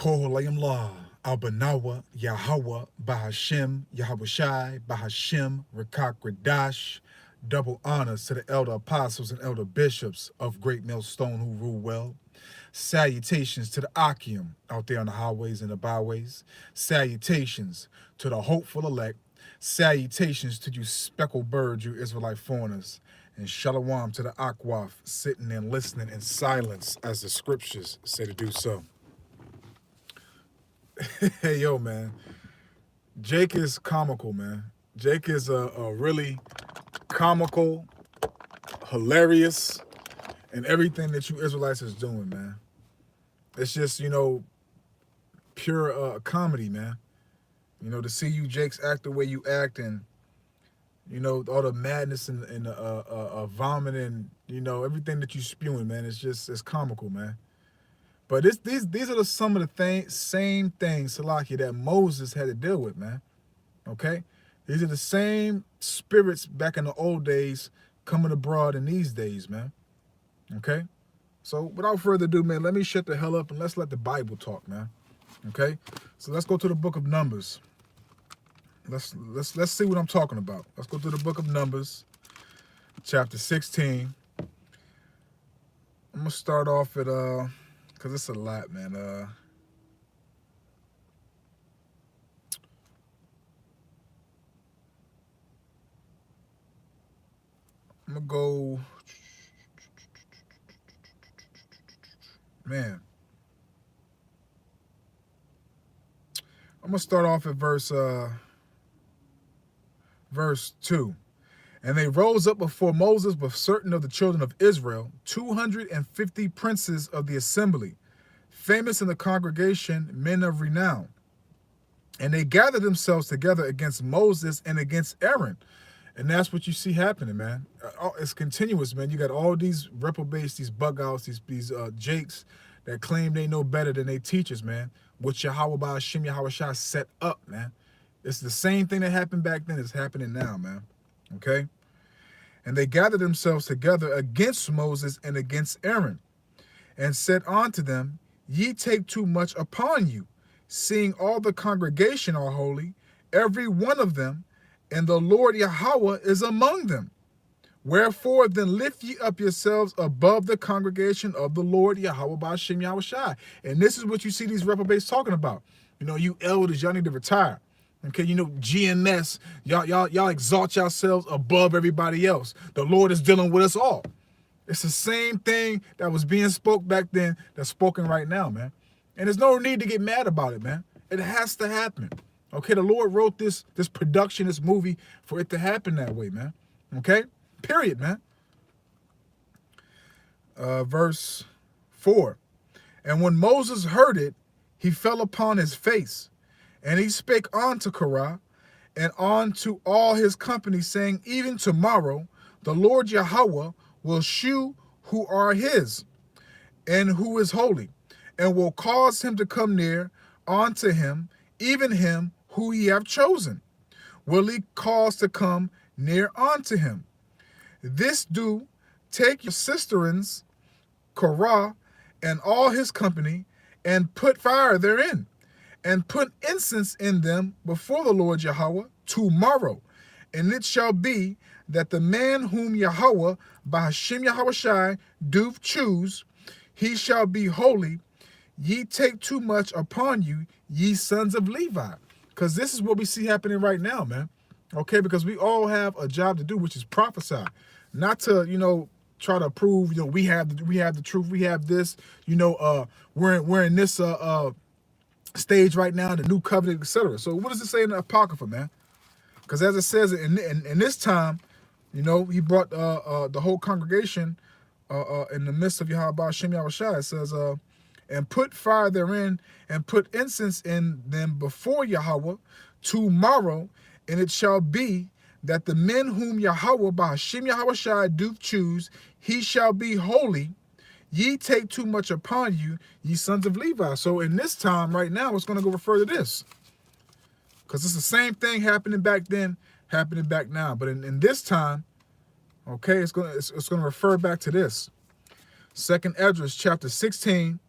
Koholayim La, Albanawa, Yahweh, Bahashem, Yahweh Shai, Bahashem, Rekak Radash. Double honors to the elder apostles and elder bishops of Great Millstone who rule well. Salutations to the Akim out there on the highways and the byways. Salutations to the hopeful elect. Salutations to you speckled birds, you Israelite foreigners. And shalom to the Akwaf sitting and listening in silence as the scriptures say to do so. Hey, yo, man. Jake is comical, man. Jake is a really comical, hilarious, and everything that you Israelites is doing, man. It's just, pure comedy, man. To see you Jakes act the way you act and, all the madness and vomit and, everything that you spewing, man. It's comical, man. But these are some of the same things, Salaki, that Moses had to deal with, man. Okay? These are the same spirits back in the old days coming abroad in these days, man. Okay? So without further ado, man, let me shut the hell up and let's let the Bible talk, man. Okay? So let's go to the book of Numbers. Let's see what I'm talking about. Let's go to the book of Numbers, chapter 16. I'm gonna start off at because it's a lot, man. I'm gonna go, man. I'm gonna start off at verse 2. And they rose up before Moses with certain of the children of Israel, 250 princes of the assembly, famous in the congregation, men of renown. And they gathered themselves together against Moses and against Aaron. And that's what you see happening, man. It's continuous, man. You got all these reprobates, these bug outs, these jakes that claim they know better than they teachers, man. What Yahweh Ba'ashem Yahweh Shai set up, man. It's the same thing that happened back then is happening now, man. Okay? And they gathered themselves together against Moses and against Aaron, and said unto them, Ye take too much upon you, seeing all the congregation are holy, every one of them, and the Lord Yahweh is among them. Wherefore then lift ye up yourselves above the congregation of the Lord Yahweh Ba'ashem Yahweh Shai. And this is what you see these reprobates talking about. You elders, y'all need to retire. Okay, GMS, y'all exalt yourselves above everybody else. The Lord is dealing with us all. It's the same thing that was being spoke back then that's spoken right now, man. And there's no need to get mad about it, man. It has to happen. Okay, the Lord wrote this production, this movie, for it to happen that way, man. Okay? Period, man. Verse 4. And when Moses heard it, he fell upon his face. And he spake unto Korah and unto all his company, saying, Even tomorrow the Lord Yahweh will shew who are his, and who is holy, and will cause him to come near unto him, even him who he have chosen, will he cause to come near unto him. This do, take your cisterns, Korah, and all his company, and put fire therein, and put incense in them before the Lord Yahweh tomorrow. And it shall be that the man whom Yahweh, Bahashem Yahweh Shai, doth choose, he shall be holy. Ye take too much upon you, ye sons of Levi. Because this is what we see happening right now, man. Okay, because we all have a job to do, which is prophesy. Not to, try to prove, we have the truth, we have this, we're in this stage right now, the new covenant, etc. So what does it say in the Apocrypha, man? Because as it says in this time, he brought the whole congregation in the midst of Yahweh Ba'ashem Yahweh Shai. It says, and put fire therein, and put incense in them before Yahweh tomorrow, and it shall be that the men whom Yahweh Ba'ashem Yahweh Shai doth choose, he shall be holy. Ye take too much upon you, ye sons of Levi. So in this time right now, it's going to go refer to this. Because it's the same thing happening back then, happening back now. But in this time, okay, it's going to refer back to this. 2nd Esdras chapter 16,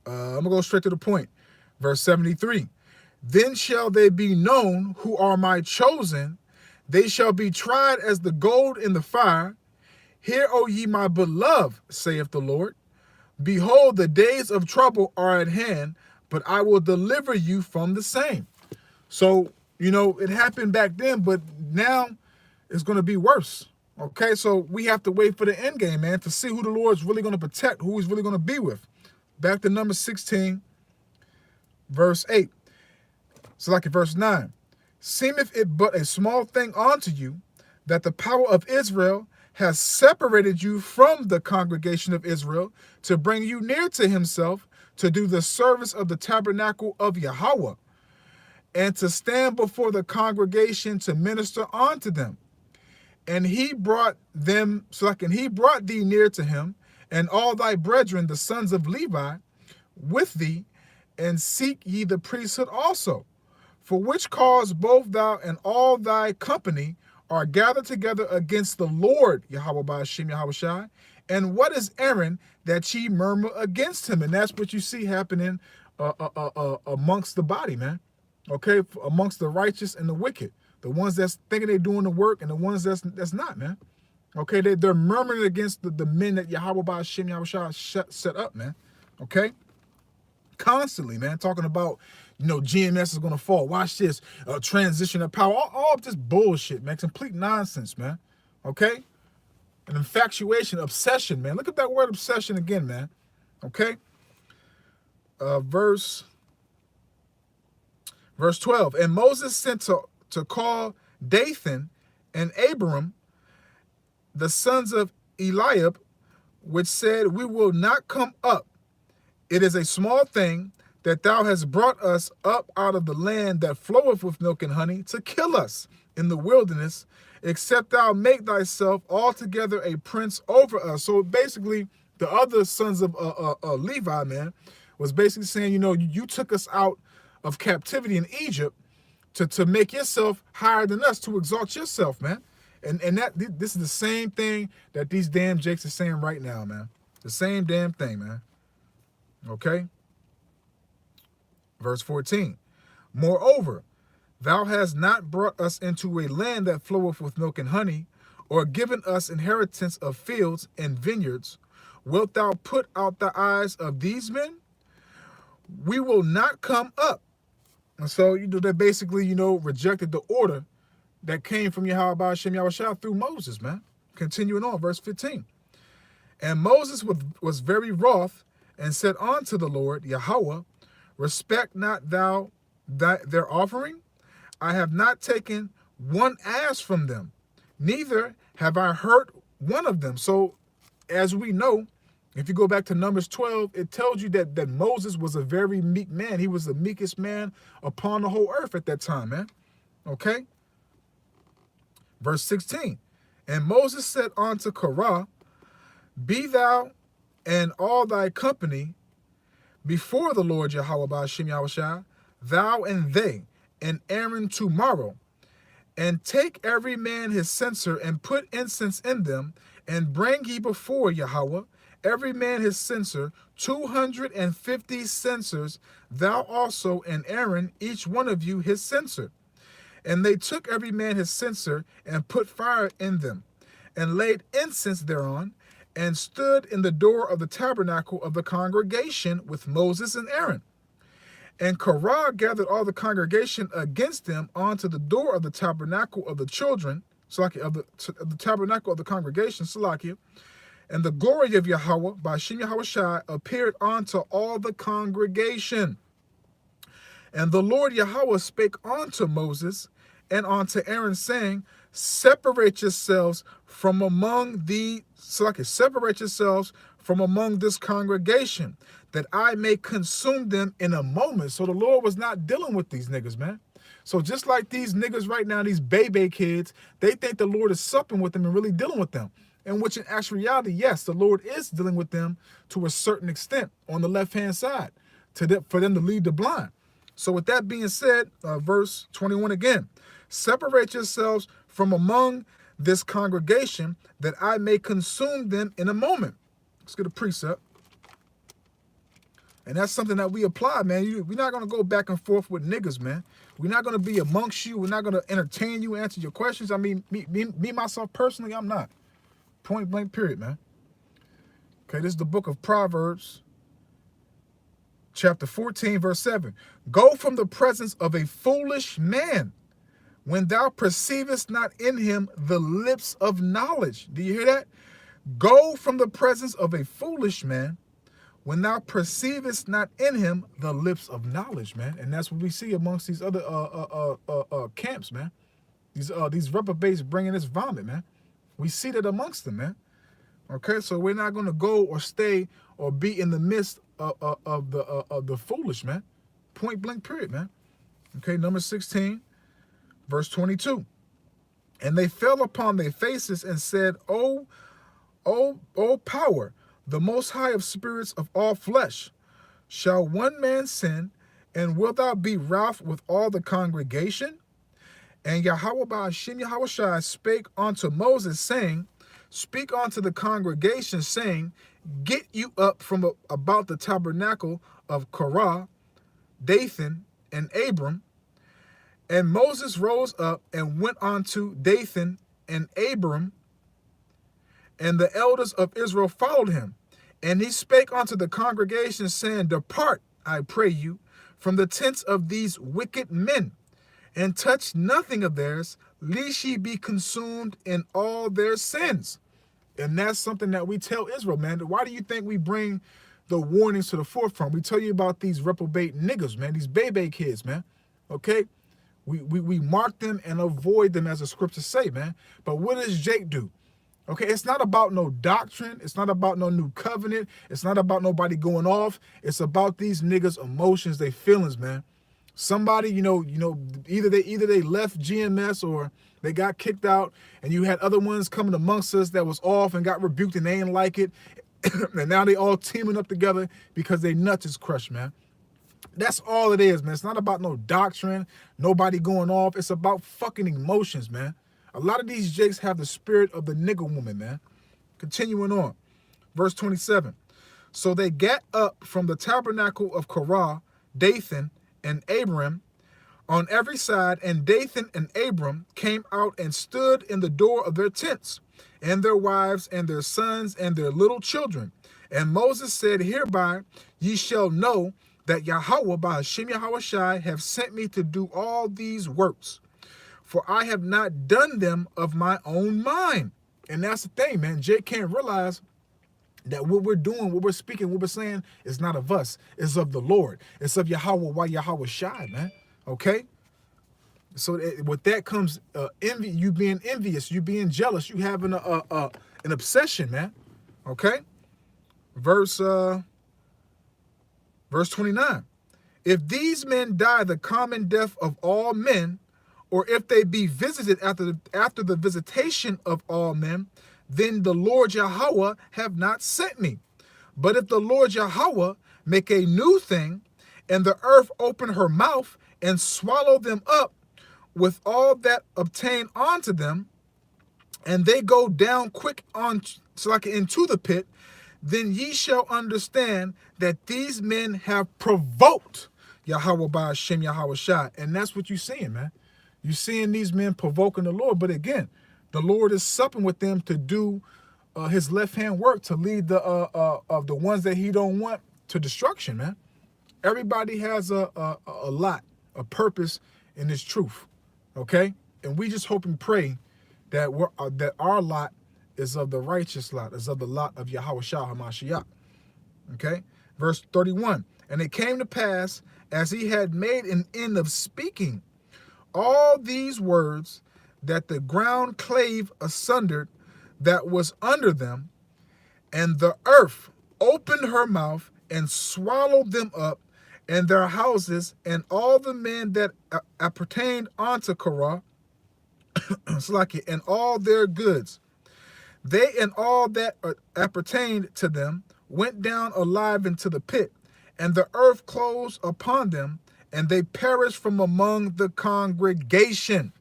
I'm going to go straight to the point. Verse 73. Then shall they be known who are my chosen. They shall be tried as the gold in the fire. Hear, O ye my beloved, saith the Lord. Behold, the days of trouble are at hand, but I will deliver you from the same. So, it happened back then, but now it's going to be worse. Okay, so we have to wait for the end game, man, to see who the Lord's really going to protect, who he's really going to be with. Back to Numbers 16, verse 8. So like in verse 9. Seemeth it but a small thing unto you, that the power of Israel has separated you from the congregation of Israel, to bring you near to himself, to do the service of the tabernacle of Yahweh, and to stand before the congregation to minister unto them. And he brought thee near to him, and all thy brethren, the sons of Levi, with thee, and seek ye the priesthood also. For which cause both thou and all thy company are gathered together against the Lord, Yahweh Ba'ashem Yahushai. And what is Aaron that ye murmur against him? And that's what you see happening amongst the body, man. Okay, amongst the righteous and the wicked. The ones that's thinking they're doing the work and the ones that's not, man. Okay, they're murmuring against the men that Yahweh Ba'ashem Yahushai set up, man. Okay? Constantly, man, talking about, GMS is going to fall. Watch this, transition of power. All of this bullshit, man. Complete nonsense, man. Okay? An infatuation, obsession, man. Look at that word obsession again, man. Okay? Verse 12. And Moses sent to call Dathan and Abiram, the sons of Eliab, which said, we will not come up. It is a small thing that thou hast brought us up out of the land that floweth with milk and honey, to kill us in the wilderness, except thou make thyself altogether a prince over us. So basically, the other sons of Levi, man, was basically saying, you took us out of captivity in Egypt to make yourself higher than us, to exalt yourself, man. And this is the same thing that these damn jakes are saying right now, man. The same damn thing, man. Okay? Verse 14. Moreover, thou hast not brought us into a land that floweth with milk and honey, or given us inheritance of fields and vineyards. Wilt thou put out the eyes of these men? We will not come up. And so, they basically, rejected the order that came from Yahweh Ba'ashem Yahushua through Moses, man. Continuing on, verse 15. And Moses was very wroth, and said unto the Lord, Yahweh, respect not thou their offering? I have not taken one ass from them, neither have I hurt one of them. So, as we know, if you go back to Numbers 12, it tells you that Moses was a very meek man. He was the meekest man upon the whole earth at that time, man. Okay? Verse 16. And Moses said unto Korah, be thou and all thy company before the Lord Yahweh Ba'ashem Yahushua, thou and they, and Aaron tomorrow, and take every man his censer, and put incense in them, and bring ye before Yahweh, every man his censer, 250 censers, thou also and Aaron, each one of you his censer. And they took every man his censer, and put fire in them, and laid incense thereon, and stood in the door of the tabernacle of the congregation with Moses and Aaron. And Korah gathered all the congregation against them onto the door of the tabernacle of the children, of the tabernacle of the congregation, Salakia. And the glory of Yahweh, Ba'ashem Yahushai, appeared unto all the congregation. And the Lord Yahweh spake unto Moses and unto Aaron, saying, separate yourselves from among separate yourselves from among this congregation, that I may consume them in a moment. So the Lord was not dealing with these niggas, man. So just like these niggas right now, these Bebe kids, they think the Lord is supping with them and really dealing with them. In which in actual reality, yes, the Lord is dealing with them to a certain extent on the left-hand side for them to lead the blind. So with that being said, verse 21 again, separate yourselves from among this congregation, that I may consume them in a moment. Let's get a precept. And that's something that we apply, man. We're not going to go back and forth with niggas, man. We're not going to be amongst you. We're not going to entertain you, answer your questions. I mean, me, myself, personally, I'm not. Point blank, period, man. Okay, this is the book of Proverbs, chapter 14, verse 7. Go from the presence of a foolish man when thou perceivest not in him the lips of knowledge. Do you hear that? Go from the presence of a foolish man when thou perceivest not in him the lips of knowledge, man. And that's what we see amongst these other camps, man. These reprobates bringing this vomit, man. We see that amongst them, man. Okay, so we're not going to go or stay or be in the midst of the foolish, man. Point blank, period, man. Okay, number 16, verse 22. And they fell upon their faces and said, O power, the most high of spirits of all flesh, shall one man sin, and wilt thou be wroth with all the congregation? And Yahweh Ba'ashem Yahushai spake unto Moses, saying, speak unto the congregation, saying, get you up from about the tabernacle of Korah, Dathan, and Abram. And Moses rose up and went unto Dathan and Abram, and the elders of Israel followed him. And he spake unto the congregation, saying, depart, I pray you, from the tents of these wicked men, and touch nothing of theirs, lest ye be consumed in all their sins. And that's something that we tell Israel, man. Why do you think we bring the warnings to the forefront? We tell you about these reprobate niggas, man, these Bebe kids, man. Okay? We mark them and avoid them, as the scriptures say, man. But what does Jake do? Okay, it's not about no doctrine. It's not about no new covenant. It's not about nobody going off. It's about these niggas' emotions, their feelings, man. Somebody, either they left GMS or they got kicked out, and you had other ones coming amongst us that was off and got rebuked and they ain't like it. And now they all teaming up together because they nuts is crushed, man. That's all it is, man. It's not about no doctrine, nobody going off. It's about fucking emotions, man. A lot of these jakes have the spirit of the nigger woman, man. Continuing on. Verse 27. So they got up from the tabernacle of Korah, Dathan, and Abiram on every side, and Dathan and Abram came out and stood in the door of their tents, and their wives, and their sons, and their little children. And Moses said, hereby ye shall know that Yahweh Ba'ashem Yahushai have sent me to do all these works. For I have not done them of my own mind. And that's the thing, man. Jake can't realize that what we're doing, what we're speaking, what we're saying is not of us. It's of the Lord. It's of Yahweh, why Yahweh Shai, man. Okay? So with that comes envy, you being envious, you being jealous, you having an obsession, man. Okay? Verse 29. If these men die the common death of all men, or if they be visited after the visitation of all men, then the Lord Yahweh have not sent me. But if the Lord Yahweh make a new thing, and the earth open her mouth and swallow them up with all that obtain unto them, and they go down quick on like into the pit, then ye shall understand that these men have provoked Yahweh Ba'ashem Yahushai. And that's what you're seeing, man. You're seeing these men provoking the Lord. But again, the Lord is supping with them to do his left-hand work, to lead of the ones that he don't want to destruction, man. Everybody has a lot, a purpose in this truth, okay? And we just hope and pray that that our lot is of the righteous lot, is of the lot of Yahweh Shah HaMashiach, okay? Verse 31, and it came to pass, as he had made an end of speaking all these words, that the ground clave asunder that was under them, and the earth opened her mouth and swallowed them up, and their houses, and all the men that appertained unto Korah, and all their goods. They and all that appertained to them went down alive into the pit, and the earth closed upon them, and they perished from among the congregation.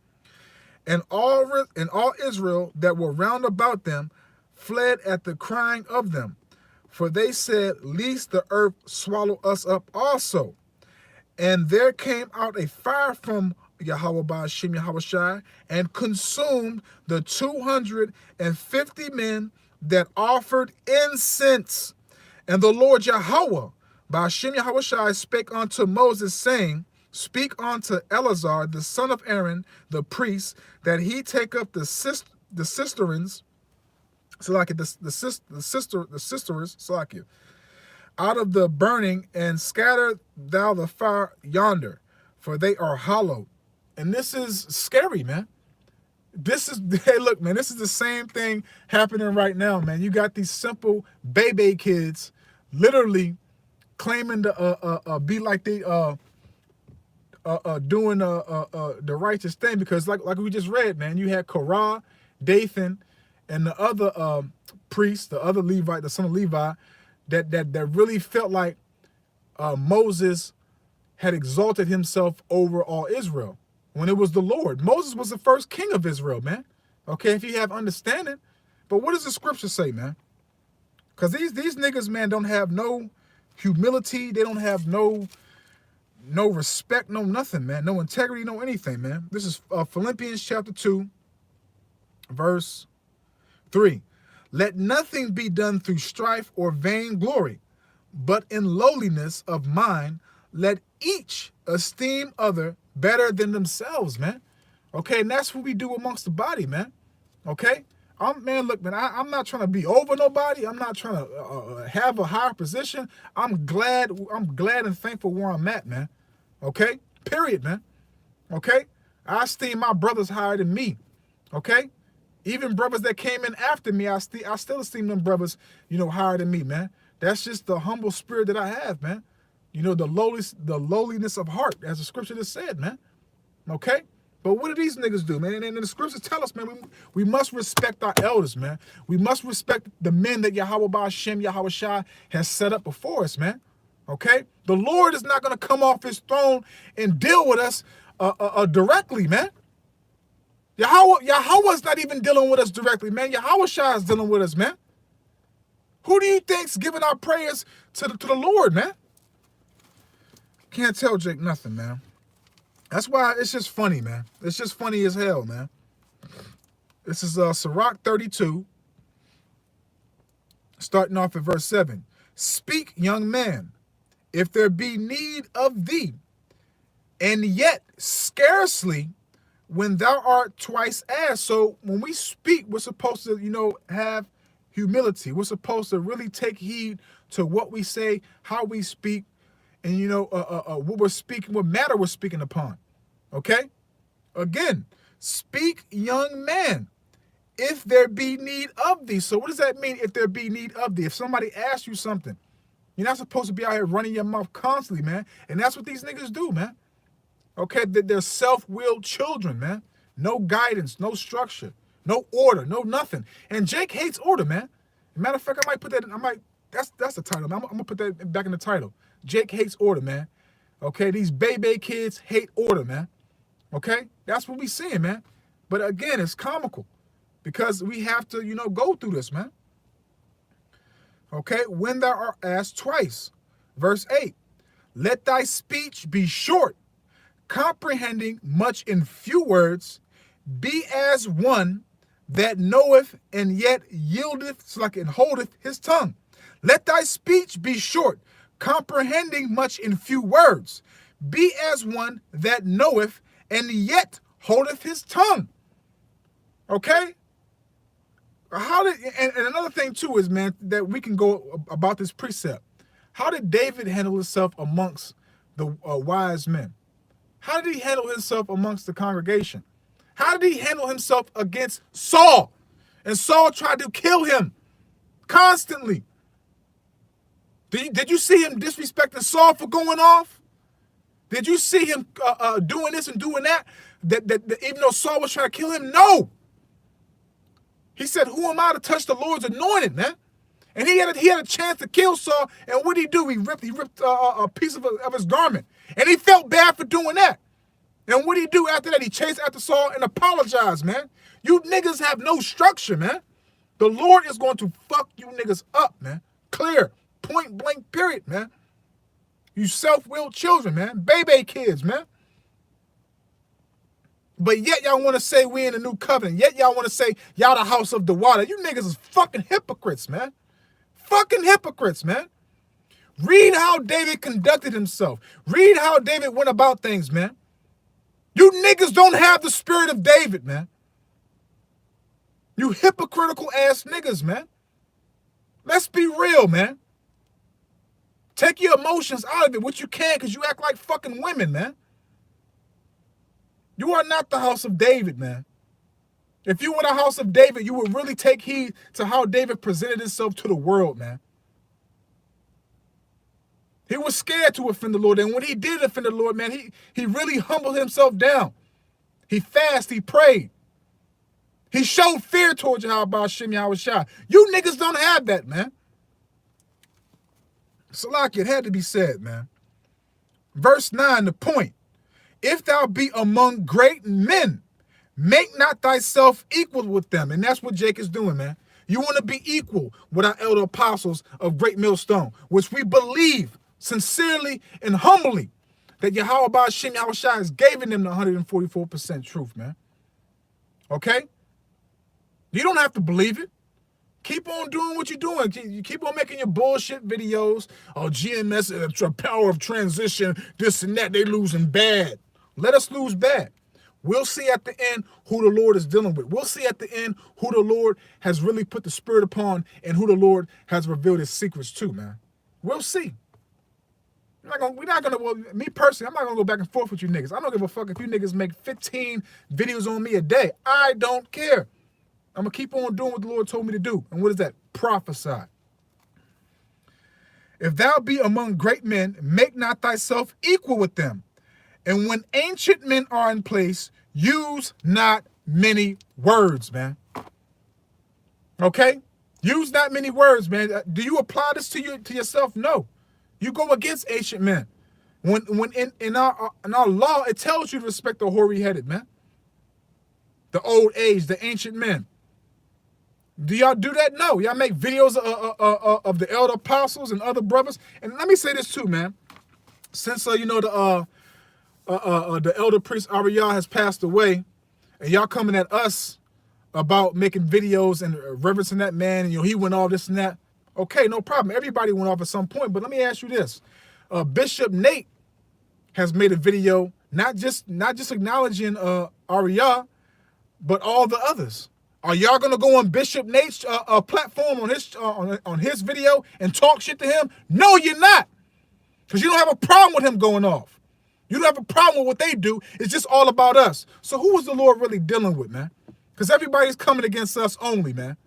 And all Israel that were round about them fled at the crying of them. For they said, lest the earth swallow us up also. And there came out a fire from Yahweh Ba'ashem Yahushai and consumed the 250 men that offered incense. And the Lord Yahweh Ba'ashem Yahushai spake unto Moses, saying, speak unto Eleazar, the son of Aaron, the priest, that he take up the cisterns, the sisters, out of the burning, and scatter thou the fire yonder, for they are hollow. And this is scary, man. This is, hey, look, man, this is the same thing happening right now, man. You got these simple Bebe kids literally claiming to be like they doing the righteous thing, because like we just read, man, you had Korah, Dathan, and the other priest, the other Levite, the son of Levi, that really felt like Moses had exalted himself over all Israel when it was the Lord. Moses was the first king of Israel, man. Okay, if you have understanding. But what does the scripture say, man? Because these niggas, man, don't have no humility. They don't have no respect, no nothing, man. No integrity, no anything, man. This is Philippians chapter 2, verse 3. Let nothing be done through strife or vain glory, but in lowliness of mind, let each esteem other better than themselves, man. Okay, and that's what we do amongst the body, man. Okay? Man, look, man, I'm not trying to be over nobody. I'm not trying to have a higher position. I'm glad and thankful where I'm at, man. Okay? Period, man. Okay? I esteem my brothers higher than me. Okay? Even brothers that came in after me, I still esteem them brothers, higher than me, man. That's just the humble spirit that I have, man. The lowliness of heart, as the scripture just said, man. Okay? But what do these niggas do, man? And the scriptures tell us, man, we must respect our elders, man. We must respect the men that Yahweh Ba'ashem Yahushai has set up before us, man. Okay? The Lord is not going to come off his throne and deal with us directly, man. Yahweh's not even dealing with us directly, man. Yahushai is dealing with us, man. Who do you think's giving our prayers to the Lord, man? Can't tell Jake nothing, man. That's why it's just funny, man. It's just funny as hell, man. This is Sirach 32, starting off at verse 7. Speak, young man, if there be need of thee, and yet scarcely when thou art twice asked. So when we speak, we're supposed to, have humility. We're supposed to really take heed to what we say, how we speak, and what we're speaking, what matter we're speaking upon. Okay? Again, speak, young man, if there be need of thee. So what does that mean, if there be need of thee? If somebody asks you something, you're not supposed to be out here running your mouth constantly, man. And that's what these niggas do, man. Okay? They're self-willed children, man. No guidance, no structure, no order, no nothing. And Jake hates order, man. As a matter of fact, I might put that, that's the title, man. I'm going to put that back in the title. Jake hates order, man. Okay? These Bebe kids hate order, man. Okay? That's what we seeing, man. But again, it's comical because we have to, go through this, man. Okay? When thou art asked twice. Verse 8. Let thy speech be short, comprehending much in few words. Be as one that knoweth and yet yieldeth, and holdeth his tongue. Let thy speech be short, comprehending much in few words. Be as one that knoweth and yet holdeth his tongue. Okay? And another thing too is, man, that we can go about this precept. How did David handle himself amongst the wise men? How did he handle himself amongst the congregation? How did he handle himself against Saul? And Saul tried to kill him constantly. Did you see him disrespecting Saul for going off? Did you see him doing this and doing that? That even though Saul was trying to kill him? No. He said, who am I to touch the Lord's anointed, man? And he had a chance to kill Saul, and what did he do? He ripped a piece of his garment. And he felt bad for doing that. And what did he do after that? He chased after Saul and apologized, man. You niggas have no structure, man. The Lord is going to fuck you niggas up, man. clear. Point blank period, man. You self-willed children, man. Bebe kids, man. But yet y'all want to say we in the new covenant. Yet y'all want to say y'all the house of the water. You niggas is fucking hypocrites, man. Fucking hypocrites, man. Read how David conducted himself. Read how David went about things, man. You niggas don't have the spirit of David, man. You hypocritical ass niggas, man. Let's be real, man. Take your emotions out of it, which you can, because you act like fucking women, man. You are not the house of David, man. If you were the house of David, you would really take heed to how David presented himself to the world, man. He was scared to offend the Lord, and when he did offend the Lord, man, he really humbled himself down. He fasted, he prayed. He showed fear towards Yahweh Shem Yahushua. You niggas don't have that, man. Salaki, it had to be said, man. Verse 9, the point. If thou be among great men, make not thyself equal with them. And that's what Jake is doing, man. You want to be equal with our elder apostles of Great Millstone, which we believe sincerely and humbly that Yahweh Shem Yahushua has given them the 144% truth, man. Okay? You don't have to believe it. Keep on doing what you're doing. You keep on making your bullshit videos. Oh, GMS, power of transition, this and that. They losing bad. Let us lose bad. We'll see at the end who the Lord is dealing with. We'll see at the end who the Lord has really put the spirit upon and who the Lord has revealed his secrets to, man. We'll see. Me personally, I'm not going to go back and forth with you niggas. I don't give a fuck if you niggas make 15 videos on me a day. I don't care. I'm going to keep on doing what the Lord told me to do. And what is that? Prophesy. If thou be among great men, make not thyself equal with them. And when ancient men are in place, use not many words, man. Okay? Use not many words, man. Do you apply this to yourself? No. You go against ancient men. When in our law, it tells you to respect the hoary-headed, man. The old age, the ancient men. Do y'all do that? No. Y'all make videos of the elder apostles and other brothers. And let me say this too, man. Since the elder priest Ariel has passed away, and y'all coming at us about making videos and reverencing that man, and he went all this and that. Okay, no problem. Everybody went off at some point, but let me ask you this: Bishop Nate has made a video not just acknowledging Ariel, but all the others. Are y'all gonna go on Bishop Nate's platform on his video and talk shit to him? No, you're not, because you don't have a problem with him going off. You don't have a problem with what they do. It's just all about us. So who is the Lord really dealing with, man? Because everybody's coming against us only, man.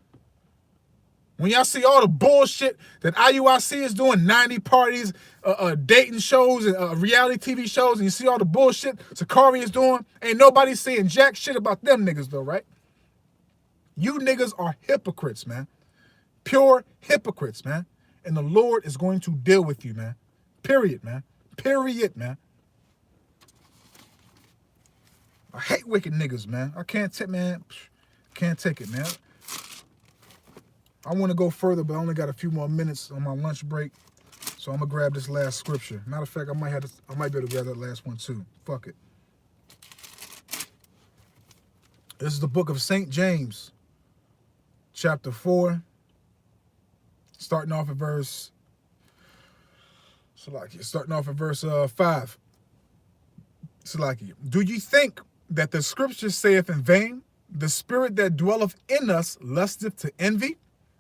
When y'all see all the bullshit that IUIC is doing, 90 parties, dating shows, and reality TV shows, and you see all the bullshit Sakari is doing, ain't nobody saying jack shit about them niggas though, right? You niggas are hypocrites, man. Pure hypocrites, man. And the Lord is going to deal with you, man. Period, man. Period, man. I hate wicked niggas, man. I can't take, man. Can't take it, man. I want to go further, but I only got a few more minutes on my lunch break. So I'm gonna grab this last scripture. Matter of fact, I might be able to grab that last one too. Fuck it. This is the book of St. James, chapter 4, starting off at verse 5. Salaki. Do ye think that the scripture saith in vain, the spirit that dwelleth in us lusteth to envy?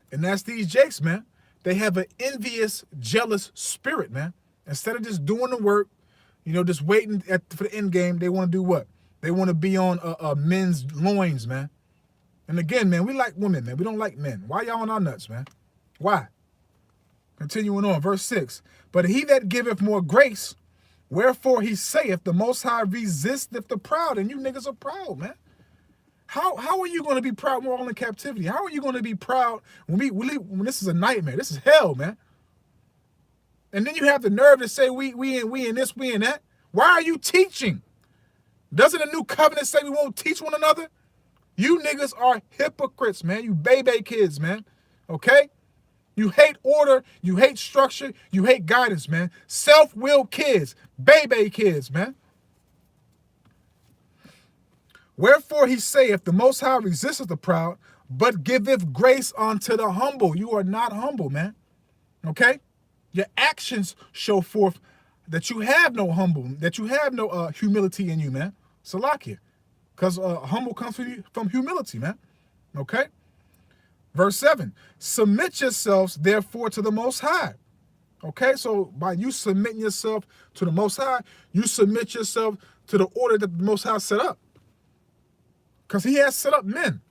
And that's these jakes, man. They have an envious, jealous spirit, man. Instead of just doing the work, just waiting for the end game, they want to do what? They want to be on men's loins, man. And again, man, we like women, man. We don't like men. Why y'all on our nuts, man? Why? Continuing on, verse 6. But he that giveth more grace, wherefore he saith, the Most High resisteth the proud. And you niggas are proud, man. How are you going to be proud when we're all in captivity? How are you going to be proud when when this is a nightmare? This is hell, man. And then you have the nerve to say we in this, we in that. Why are you teaching? Doesn't the new covenant say we won't teach one another? You niggas are hypocrites, man. You Bebe kids, man. Okay? You hate order. You hate structure. You hate guidance, man. Self-willed kids. Bebe kids, man. Wherefore he saith, the Most High resisteth the proud, but giveth grace unto the humble. You are not humble, man. Okay? Your actions show forth that you have no humility in you, man. Salakia. Because humble comes from humility, man. Okay? Verse 7, submit yourselves, therefore, to the Most High. Okay, so by you submitting yourself to the Most High, you submit yourself to the order that the Most High set up. Because he has set up men,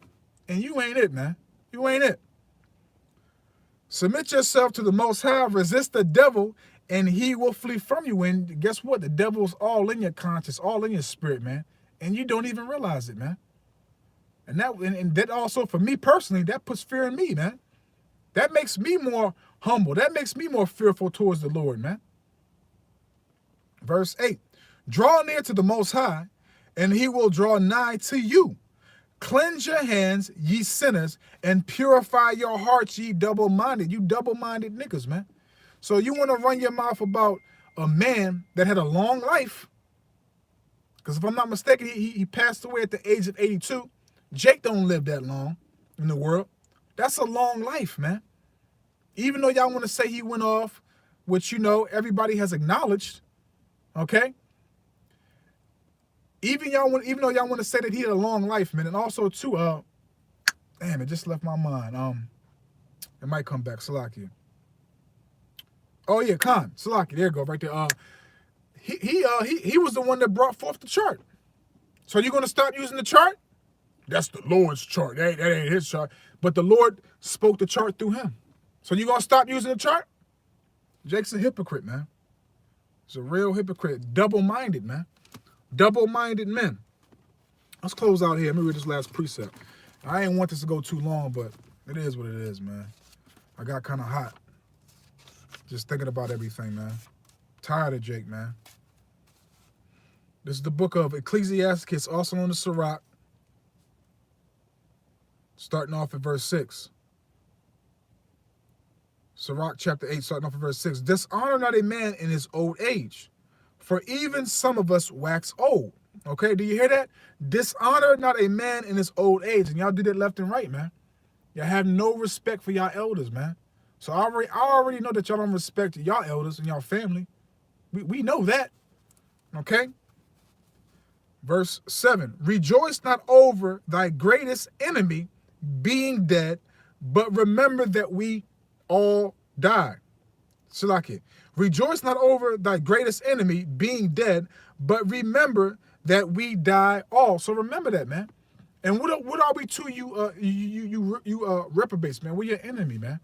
and you ain't it, man. You ain't it. Submit yourself to the Most High, resist the devil, and he will flee from you. And guess what? The devil's all in your conscience, all in your spirit, man. And you don't even realize it, man. And that also, for me personally, that puts fear in me, man. That makes me more humble. That makes me more fearful towards the Lord, man. Verse 8, draw near to the Most High, and he will draw nigh to you. Cleanse your hands, ye sinners, and purify your hearts, ye double-minded. You double-minded niggas, man. So you want to run your mouth about a man that had a long life. Because if I'm not mistaken, he passed away at the age of 82. Jake don't live that long in the world. That's a long life, man. Even though y'all want to say he went off, which, you know, everybody has acknowledged, okay? Even though y'all want to say that he had a long life, man, and also, too, damn, it just left my mind. It might come back, Salakia. Oh, yeah, Khan, Salakia, there you go, right there. He was the one that brought forth the chart. So you're going to stop using the chart? That's the Lord's chart. That ain't his chart. But the Lord spoke the chart through him. So you going to stop using the chart? Jake's a hypocrite, man. He's a real hypocrite. Double-minded, man. Double-minded men. Let's close out here. Let me read this last precept. I ain't want this to go too long, but it is what it is, man. I got kind of hot. Just thinking about everything, man. Tired of Jake, man. This is the book of Ecclesiastes, also known as Sirach. Starting off at verse 6. Sirach chapter 8, starting off at verse 6. Dishonor not a man in his old age, for even some of us wax old. Okay, do you hear that? Dishonor not a man in his old age. And y'all do that left and right, man. Y'all have no respect for y'all elders, man. So I already know that y'all don't respect y'all elders and y'all family. We know that. Okay? Verse 7. Rejoice not over thy greatest enemy being dead, but remember that we all die. Salakia. Rejoice not over thy greatest enemy being dead, but remember that we die all. So remember that, man. And what are we to you reprobates, man? We're your enemy, man.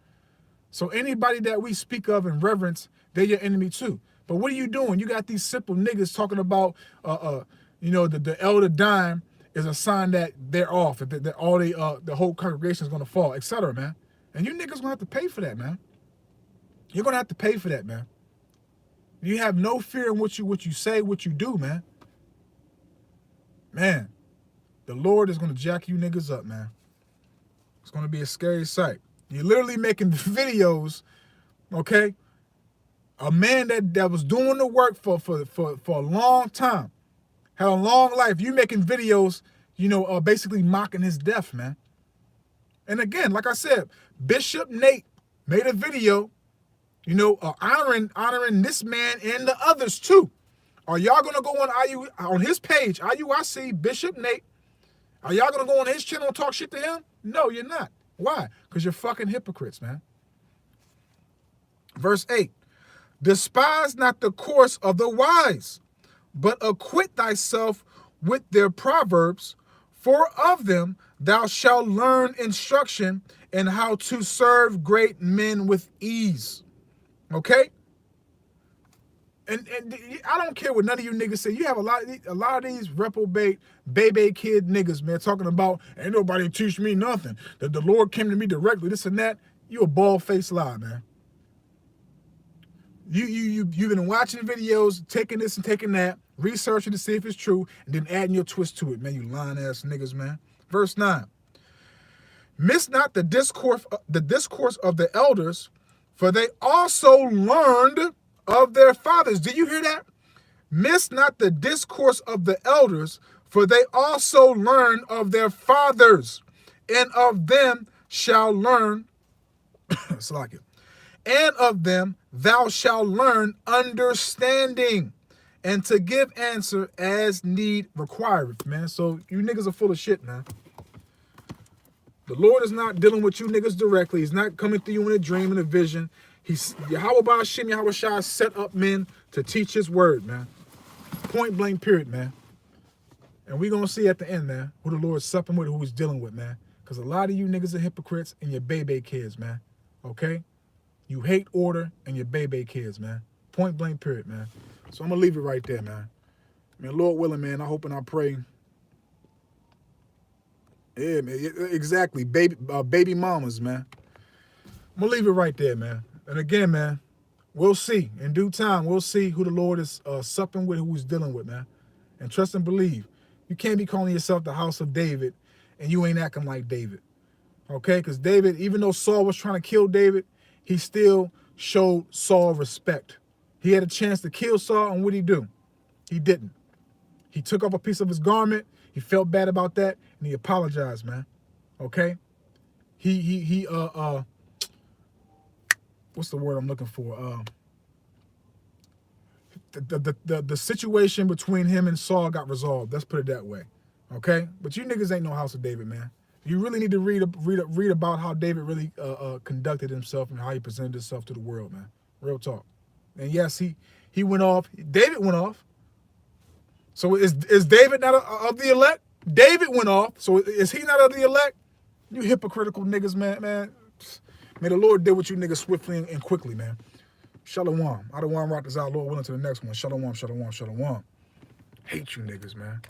So anybody that we speak of and reverence, they're your enemy too. But what are you doing? You got these simple niggas talking about, the elder dying is a sign that they're off, that the whole congregation is going to fall, etc., man. And you niggas going to have to pay for that, man. You're going to have to pay for that, man. You have no fear in what you say, what you do, man. Man, the Lord is going to jack you niggas up, man. It's going to be a scary sight. You're literally making videos, okay? A man that was doing the work for a long time, had a long life. You making videos, basically mocking his death, man. And again, like I said, Bishop Nate made a video, honoring this man and the others too. Are y'all gonna go on his page, IUIC Bishop Nate? Are y'all gonna go on his channel and talk shit to him? No, you're not. Why? Because you're fucking hypocrites, man. Verse 8. Despise not the course of the wise, but acquit thyself with their proverbs, for of them thou shalt learn instruction and how to serve great men with ease. Okay? And I don't care what none of you niggas say. You have a lot of these reprobate, Bebe kid niggas, man, talking about, ain't nobody teach me nothing. That the Lord came to me directly, this and that. You a bald-faced lie, man. You've been watching videos, taking this and taking that, researching to see if it's true, and then adding your twist to it, man, you lying-ass niggas, man. Verse 9. Miss not the discourse of the elders, For they also learned of their fathers. Do you hear that? Miss not the discourse of the elders, for they also learn of their fathers, and of them shall learn, Slack it, and of them thou shalt learn understanding, and to give answer as need requireth, man. So you niggas are full of shit, man. The Lord is not dealing with you niggas directly. He's not coming to you in a dream and a vision. He's Yahweh Ba'ashim, Yahweh Shai set up men to teach his word, man. Point blank, period, man. And we gonna see at the end, man, who the Lord's supping with, who he's dealing with, man. Because a lot of you niggas are hypocrites and your Bebe kids, man. Okay? You hate order and your Bebe kids, man. Point blank, period, man. So I'm gonna leave it right there, man. Man, Lord willing, man, I hope and I pray. Yeah, man, exactly. Baby mamas, man. I'm gonna leave it right there, man. And again, man, we'll see. In due time, we'll see who the Lord is supping with, who he's dealing with, man. And trust and believe. You can't be calling yourself the house of David and you ain't acting like David. Okay? Because David, even though Saul was trying to kill David, he still showed Saul respect. He had a chance to kill Saul, and what did he do? He didn't. He took off a piece of his garment. He felt bad about that, and he apologized, man. Okay? What's the word I'm looking for? The situation between him and Saul got resolved. Let's put it that way. Okay? But you niggas ain't no house of David, man. You really need to read about how David really conducted himself and how he presented himself to the world, man. Real talk. And yes, he went off. David went off. So is David not of the elect? David went off. So is he not of the elect? You hypocritical niggas, man. May the Lord deal with you niggas swiftly and quickly, man. Shalom. I don't want to rock this out. Lord willing to the next one. Shalom. Hate you niggas, man.